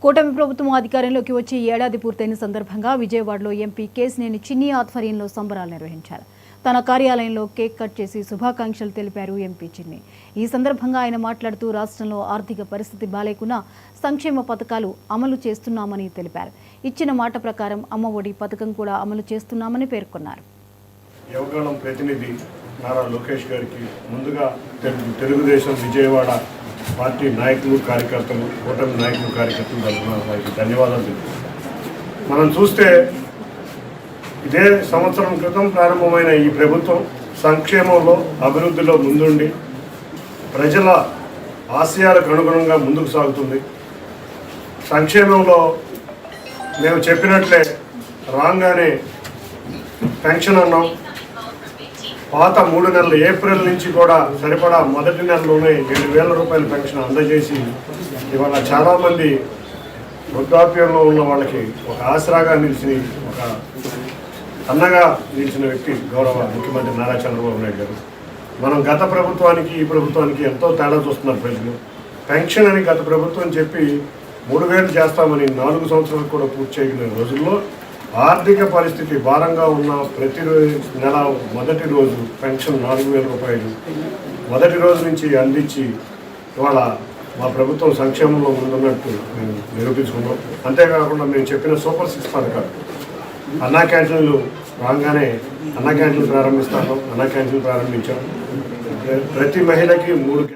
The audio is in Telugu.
కూటమి ప్రభుత్వం అధికారంలోకి వచ్చి ఏడాది పూర్తయిన సందర్భంగా విజయవాడలో ఎంపీ కేశినేని చిన్ని ఆధ్వర్యంలో సంబరాలు నిర్వహించారు. తన కార్యాలయంలో కేక్ కట్ చేసి శుభాకాంక్షలు తెలిపారు ఎంపీ చిన్ని. ఈ సందర్భంగా ఆయన మాట్లాడుతూ రాష్ట్రంలో ఆర్థిక పరిస్థితి బాలేకున్నా సంక్షేమ పథకాలు అమలు చేస్తున్నామని తెలిపారు. ఇచ్చిన మాట ప్రకారం అమ్మ ఒడి పథకం కూడా అమలు చేస్తున్నామని పేర్కొన్నారు. యువగళం ప్రతినిధి నారా లోకేష్ గారికి ముందుగా తెలుగుదేశం విజయవాడ పార్టీ నాయకులు కార్యకర్తలు కూటమి నాయకులు కార్యకర్తలు తరఫున వారికి ధన్యవాదాలు తెలుపుతున్నాం. మనం చూస్తే ఇదే సంవత్సరం క్రితం ప్రారంభమైన ఈ ప్రభుత్వం సంక్షేమంలో అభివృద్ధిలో ముందుండి ప్రజల ఆశయాలకు అనుగుణంగా ముందుకు సాగుతుంది. సంక్షేమంలో మేము చెప్పినట్లే రాగానే పెన్షన్ అన్నాం. పాత 3 నెలలు ఏప్రిల్ నుంచి కూడా సరిపడా మొదటి నెలలోనే 7,000 రూపాయల పెన్షన్ అందజేసి ఇవాళ చాలామంది వృద్ధాప్యంలో ఉన్న వాళ్ళకి ఒక ఆసరాగా నిలిచి ఒక అన్నగా నిలిచిన వ్యక్తి గౌరవ ముఖ్యమంత్రి నారా చంద్రబాబు నాయుడు గారు. మనం గత ప్రభుత్వానికి ఈ ప్రభుత్వానికి ఎంతో తేడా చూస్తున్నారు ప్రజలు. పెన్షన్ అని గత ప్రభుత్వం చెప్పి 3,000 చేస్తామని 4 సంవత్సరాలు కూడా పూర్తి చేయగలిగిన రోజుల్లో ఆర్థిక పరిస్థితి భారంగా ఉన్న ప్రతి నెల మొదటి రోజు పెన్షన్ 4,000 రూపాయలు మొదటి రోజు నుంచి అందించి ఇవాళ మా ప్రభుత్వం సంక్షేమంలో ముందున్నట్టు మేము నిరూపించుకున్నాం. అంతేకాకుండా మేము చెప్పిన సూపర్ 6 పథకాలు అన్నా క్యాంటీన్లు రాగానే అన్నా క్యాంటీన్లు ప్రారంభిస్తాము. అన్నా క్యాంటీన్లు ప్రారంభించాం. ప్రతి మహిళకి 3